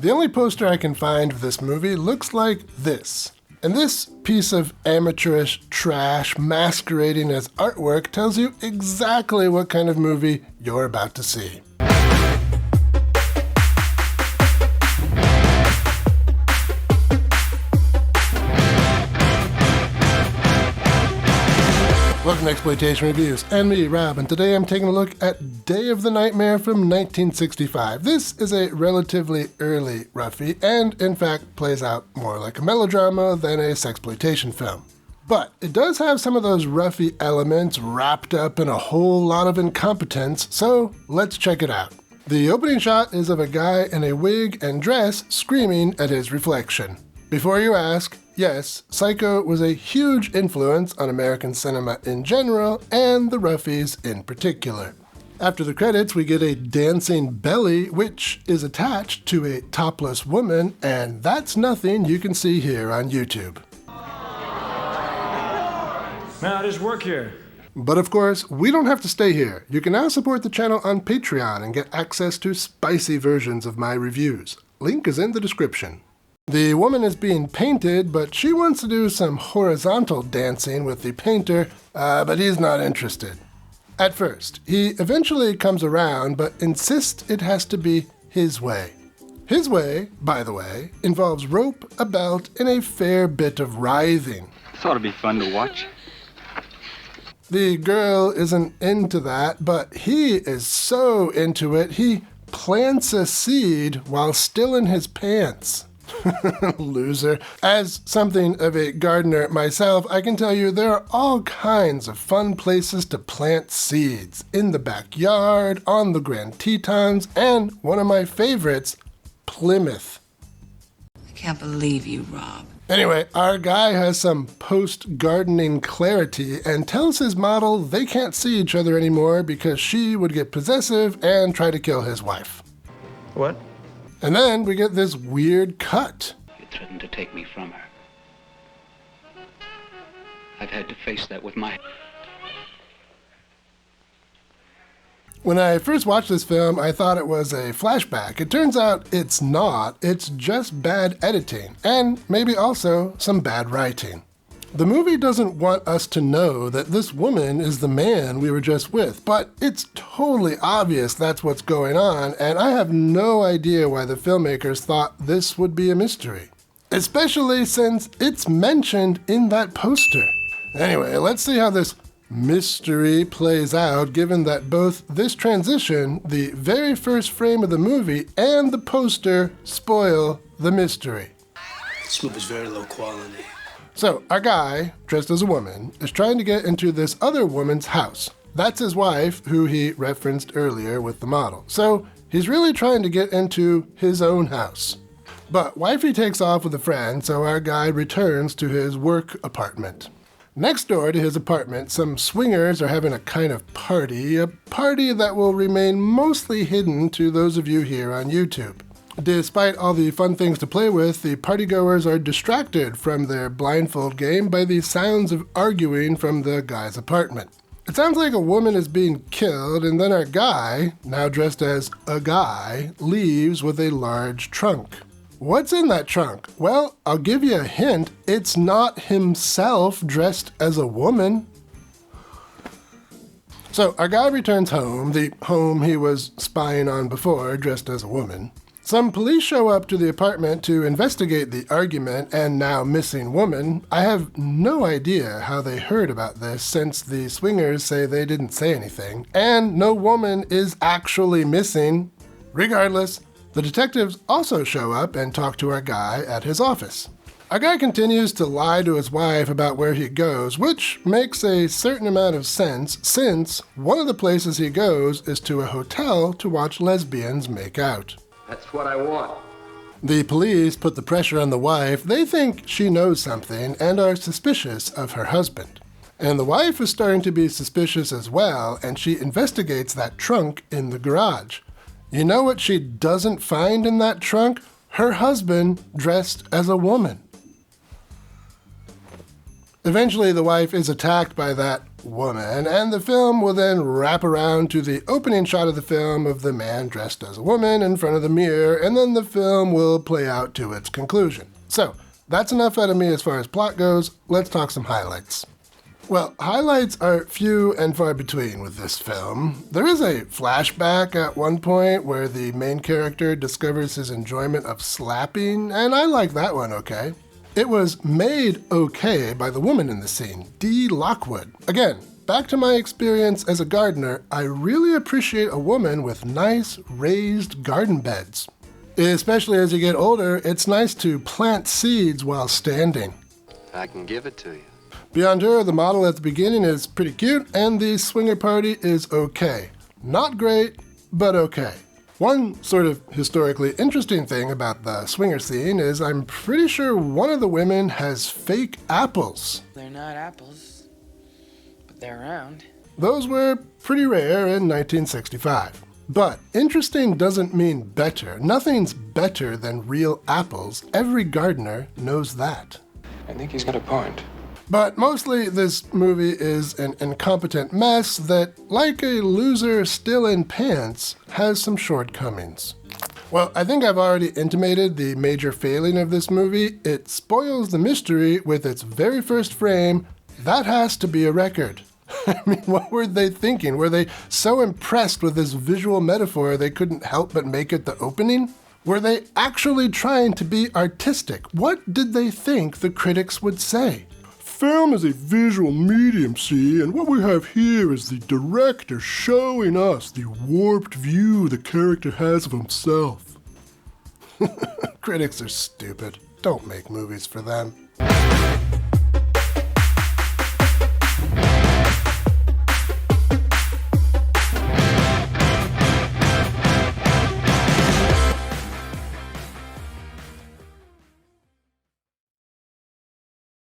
The only poster I can find of this movie looks like this. And this piece of amateurish trash masquerading as artwork tells you exactly what kind of movie you're about to see. Welcome to Exploitation Reviews, and me, Rob, and today I'm taking a look at Day of the Nightmare from 1965. This is a relatively early roughie, and in fact plays out more like a melodrama than a sexploitation film. But it does have some of those roughie elements wrapped up in a whole lot of incompetence, so let's check it out. The opening shot is of a guy in a wig and dress screaming at his reflection. Before you ask, yes, Psycho was a huge influence on American cinema in general, and the roughies in particular. After the credits, we get a dancing belly, which is attached to a topless woman, and that's nothing you can see here on YouTube. Now just work here. But of course, we don't have to stay here. You can now support the channel on Patreon and get access to spicy versions of my reviews. Link is in the description. The woman is being painted, but she wants to do some horizontal dancing with the painter, but he's not interested. At first, he eventually comes around, but insists it has to be his way. His way, by the way, involves rope, a belt, and a fair bit of writhing. This ought to be fun to watch. The girl isn't into that, but he is so into it, he plants a seed while still in his pants. Loser. As something of a gardener myself, I can tell you there are all kinds of fun places to plant seeds. In the backyard, on the Grand Tetons, and one of my favorites, Plymouth. I can't believe you, Rob. Anyway, our guy has some post-gardening clarity and tells his model they can't see each other anymore because she would get possessive and try to kill his wife. What? And then we get this weird cut. You threatened to take me from her. I've had to face that with my... When I first watched this film, I thought it was a flashback. It turns out it's not. It's just bad editing, and maybe also some bad writing. The movie doesn't want us to know that this woman is the man we were just with, but it's totally obvious that's what's going on, and I have no idea why the filmmakers thought this would be a mystery. Especially since it's mentioned in that poster. Anyway, let's see how this mystery plays out, given that both this transition, the very first frame of the movie, and the poster spoil the mystery. This movie's very low quality. So, our guy, dressed as a woman, is trying to get into this other woman's house. That's his wife, who he referenced earlier with the model. So, he's really trying to get into his own house. But wifey takes off with a friend, so our guy returns to his work apartment. Next door to his apartment, some swingers are having a kind of party, a party that will remain mostly hidden to those of you here on YouTube. Despite all the fun things to play with, the partygoers are distracted from their blindfold game by the sounds of arguing from the guy's apartment. It sounds like a woman is being killed, and then our guy, now dressed as a guy, leaves with a large trunk. What's in that trunk? Well, I'll give you a hint. It's not himself dressed as a woman. So our guy returns home, the home he was spying on before, dressed as a woman. Some police show up to the apartment to investigate the argument and now missing woman. I have no idea how they heard about this since the swingers say they didn't say anything, and no woman is actually missing. Regardless, the detectives also show up and talk to our guy at his office. Our guy continues to lie to his wife about where he goes, which makes a certain amount of sense since one of the places he goes is to a hotel to watch lesbians make out. That's what I want. The police put the pressure on the wife. They think she knows something and are suspicious of her husband. And the wife is starting to be suspicious as well, and she investigates that trunk in the garage. You know what she doesn't find in that trunk? Her husband dressed as a woman. Eventually, the wife is attacked by that woman, and the film will then wrap around to the opening shot of the film of the man dressed as a woman in front of the mirror, and then the film will play out to its conclusion. So, that's enough out of me as far as plot goes. Let's talk some highlights. Well, highlights are few and far between with this film. There is a flashback at one point where the main character discovers his enjoyment of slapping, and I like that one okay. It was made okay by the woman in the scene, Dee Lockwood. Again, back to my experience as a gardener, I really appreciate a woman with nice raised garden beds. Especially as you get older, it's nice to plant seeds while standing. I can give it to you. Beyond her, the model at the beginning is pretty cute, and the swinger party is okay. Not great, but okay. One sort of historically interesting thing about the swinger scene is I'm pretty sure one of the women has fake apples. They're not apples, but they're round. Those were pretty rare in 1965. But interesting doesn't mean better. Nothing's better than real apples. Every gardener knows that. I think he's got a point. But mostly this movie is an incompetent mess that, like a loser still in pants, has some shortcomings. Well, I think I've already intimated the major failing of this movie. It spoils the mystery with its very first frame. That has to be a record. I mean, what were they thinking? Were they so impressed with this visual metaphor they couldn't help but make it the opening? Were they actually trying to be artistic? What did they think the critics would say? Film is a visual medium, see, and what we have here is the director showing us the warped view the character has of himself. Critics are stupid. Don't make movies for them.